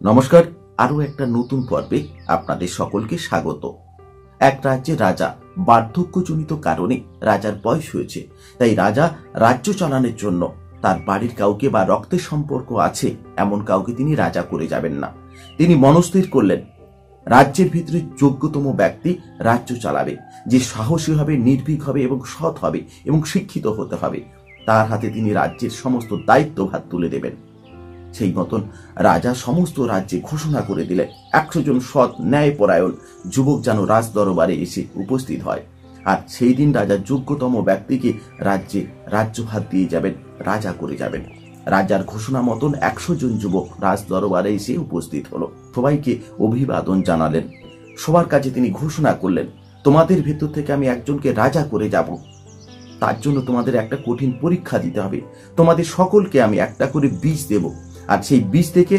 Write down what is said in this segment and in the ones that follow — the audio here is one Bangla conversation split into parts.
নমস্কার, আরো একটা নতুন পর্বে আপনাদের সকলকে স্বাগত। এক রাজ্যের রাজা বার্ধক্যজনিত কারণে রাজার বয়স হয়েছে, তাই রাজা রাজ্য চালানোর জন্য তার বাড়ির কাউকে বা রক্তের সম্পর্ক আছে এমন কাউকে তিনি রাজা করে যাবেন না। তিনি মনস্থির করলেন রাজ্যের ভিতরে যোগ্যতম ব্যক্তি রাজ্য চালাবে, যে সাহসী হবে, নির্ভীক হবে এবং সৎ হবে এবং শিক্ষিত হতে হবে। তার হাতে তিনি রাজ্যের সমস্ত দায়িত্বভার তুলে দেবেন। সেই মতন রাজা সমস্ত রাজ্যে ঘোষণা করে দিলেন 100 জন সৎ ন্যায়পরায়ণ যুবক যেন রাজ দরবারে এসে উপস্থিত হয়। আর সেই দিন রাজা যোগ্যতম ব্যক্তিকে রাজ্যে রাজ্যভার দিয়ে যাবেন, রাজা করে যাবেন। রাজার ঘোষণা মতন 100 জন যুবক রাজ দরবারে এসে উপস্থিত হলো, সবাইকে অভিবাদন জানালেন। সবার কাছে তিনি ঘোষণা করলেন, তোমাদের ভেতর থেকে আমি একজনকে রাজা করে যাব। তার জন্য তোমাদের একটা কঠিন পরীক্ষা দিতে হবে। তোমাদের সকলকে আমি একটা করে বীজ দেব, আর সেই বীজ থেকে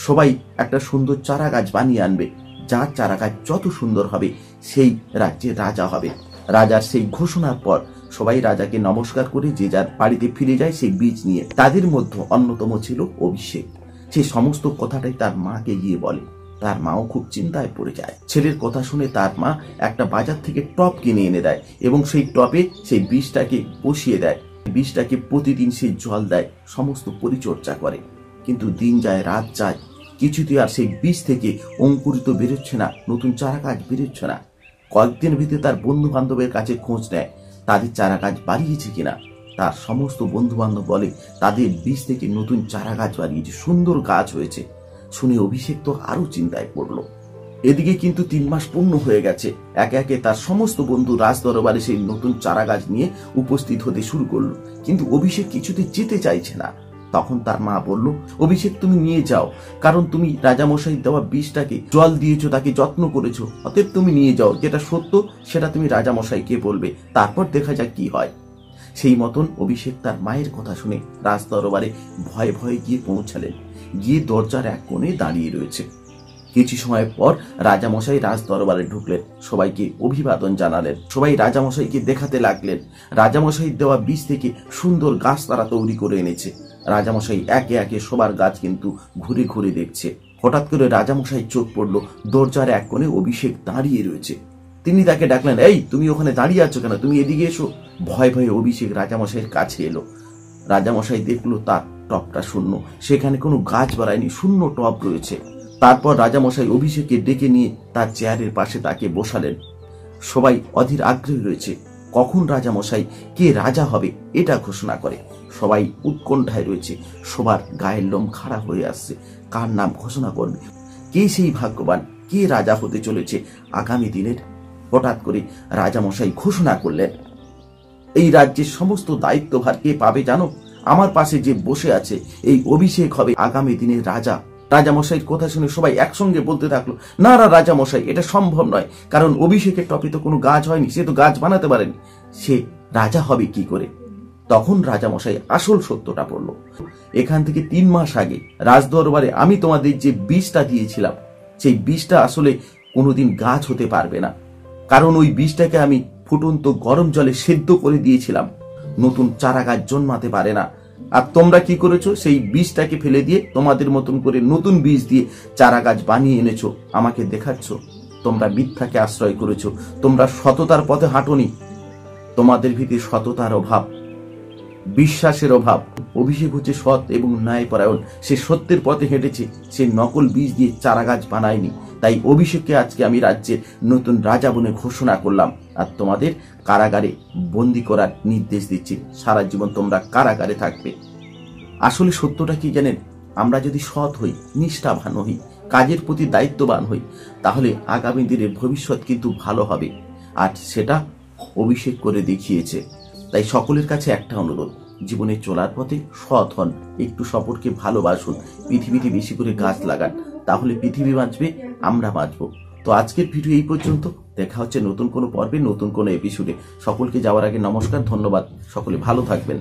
সবাই একটা সুন্দর চারা গাছ বানিয়ে আনবে। যার চারা গাছ যত সুন্দর হবে সেই রাজ্যের রাজা হবে। রাজার সেই ঘোষণার পর সবাই রাজাকে নমস্কার করে যে যার বাড়িতে ফিরে যায় সেই বীজ নিয়ে। তাদের মধ্যে অন্যতম ছিল অভিষেক। সে সমস্ত কথাটাই তার মাকে গিয়ে বলে। তার মাও খুব চিন্তায় পড়ে যায়। ছেলের কথা শুনে তার মা একটা বাজার থেকে টব কিনে এনে দেয় এবং সেই টবে সেই বীজটাকে বসিয়ে দেয়। বীজটাকে প্রতিদিন সে জল দেয়, সমস্ত পরিচর্যা করে। কিন্তু দিন যায়, রাত যায়, কিছুতেই আর সেই বীজ থেকে অঙ্কুরিত বেরোচ্ছে না, নতুন চারা গাছ বেরোচ্ছে না। কয়েকদিনের ভিতরে তার বন্ধু বান্ধবের কাছে খোঁজ নেয় তাদের চারা গাছ বাড়িয়েছে কিনা। তার সমস্ত বন্ধু বান্ধব বলে তাদের বীজ থেকে নতুন চারা গাছ বাড়িয়েছে, সুন্দর গাছ হয়েছে। শুনে অভিষেক তো আরো চিন্তায় পড়লো। এদিকে কিন্তু 3 মাস পূর্ণ হয়ে গেছে। একে একে তার সমস্ত বন্ধু রাজ দরবারে সেই নতুন চারা গাছ নিয়ে উপস্থিত হতে শুরু করলো, কিন্তু অভিষেক কিছুতে যেতে চাইছে না। তখন তার মা বলল, অভিষেক তুমি নিয়ে যাও, কারণ তুমি রাজামশাই দেওয়া বীজটাকে জল দিয়েছো, তাকে যত্ন করেছো, অতএব তুমি নিয়ে যাও। যেটা সত্য সেটা তুমি রাজামশাইকে বলবে, তারপর দেখা যাক কি হয়। সেই মতন অভিষেক তার মায়ের কথা শুনে রাজ দরবারে ভয়ে ভয়ে গিয়ে পৌঁছালেন। গিয়ে দরজার এক কোণে দাঁড়িয়ে রয়েছে। কিছু সময় পর রাজামশাই রাজ দরবারে ঢুকলেন, সবাইকে অভিবাদন জানালেন। সবাই রাজামশাইকে দেখাতে লাগলেন রাজামশাই দেওয়া বীজ থেকে সুন্দর গাছ তারা তৈরি করে এনেছে। রাজামশাই একে একে সবার গাছ কিন্তু ঘুরে ঘুরে দেখছে। হঠাৎ করে রাজামশাই চোখ পড়লো দরজার এক কোণে অভিষেক দাঁড়িয়ে রয়েছে। তিনি তাকে ডাকলেন, এই তুমি ওখানে দাঁড়িয়ে আছো কেন, তুমি এদিকে এসো। ভয়ে ভয়ে অভিষেক রাজামশাইয়ের কাছে এলো। রাজামশাই দেখলো তার টবটা শূন্য, সেখানে কোনো গাছ বাড়ায়নি, শূন্য টব রয়েছে। তারপর রাজামশাই অভিষেককে ডেকে নিয়ে তার চেয়ারের পাশে তাকে বসালেন। সবাই অধীর আগ্রহী রয়েছে কখন রাজামশাই কে রাজা হবে এটা ঘোষণা করে। সবাই উৎকণ্ঠায় রয়েছে, সবার গায়ের লোম খাড়া হয়ে আসছে। কার নাম ঘোষণা করবে, কে সেই ভাগ্যবান, কে রাজা হতে চলেছে আগামী দিনের। হঠাৎ করে রাজামশাই ঘোষণা করলেন, এই রাজ্যের সমস্ত দায়িত্বভার কে পাবে জানো? আমার পাশে যে বসে আছে এই অভিষেক হবে আগামী দিনের রাজা। রাজামশাইয়ের কথা শুনে সবাই একসঙ্গে বলতে থাকলো, না না রাজামশাই, এটা সম্ভব নয়, কারণ অভিষেকের টপে তো কোনো গাছ হয়নি, সে তো গাছ বানাতে পারেনি, সে রাজা হবে কি করে? তখন রাজামশাই আসল সত্যটা বলল, এখান থেকে 3 মাস আগে রাজ দরবারে আমি তোমাদের যে বীজটা দিয়েছিলাম সেই বীজটা আসলে কোনোদিন গাছ হতে পারবে না, কারণ ওই বীজটাকে আমি ফুটন্ত গরম জলে সেদ্ধ করে দিয়েছিলাম, নতুন চারা গাছ জন্মাতে পারে না। আর তোমরা কি করেছো, সেই বীজটাকে ফেলে দিয়ে তোমাদের মতন করে নতুন বীজ দিয়ে চারা গাছ বানিয়ে এনেছো, আমাকে দেখাচ্ছ। তোমরা মিথ্যাকে আশ্রয় করেছো, তোমরা সততার পথে হাঁটোনি, তোমাদের ভিতরে সততার অভাব, বিশ্বাসের অভাব। অভিষেক হচ্ছে সৎ এবং ন্যায়পরায়ণ, সে সত্যের পথে হেঁটেছে, সে নকল বীজ দিয়ে চারা গাছ বানায়নি। তাই অভিষেককে আজকে আমি রাজ্যের নতুন রাজা বলে ঘোষণা করলাম, আর তোমাদের কারাগারে বন্দি করার নির্দেশ দিচ্ছি। সারা জীবন তোমরা কারাগারে থাকবে। আসলে সত্যটা কি জানেন? আমরা যদি সৎ হই, নিষ্ঠাবান হই, কাজের প্রতি দায়িত্ববান হই, তাহলে আগামী দিনের ভবিষ্যৎ কিন্তু ভালো হবে। আর সেটা অভিষেক করে দেখিয়েছে। তাই সকলের কাছে একটা অনুরোধ, জীবনে চলার পথে সৎ হন, একটু সপরকে ভালোবাসুন, পৃথিবীতে বেশি করে গাছ লাগান, তাহলে পৃথিবী বাঁচবে, আমরা বাঁচবো। তো আজকের ভিডিও এই পর্যন্ত। দেখা হচ্ছে নতুন কোনো পর্বে, নতুন কোনো এপিসোডে। সকলকে যাওয়ার আগে নমস্কার, ধন্যবাদ, সকলে ভালো থাকবেন।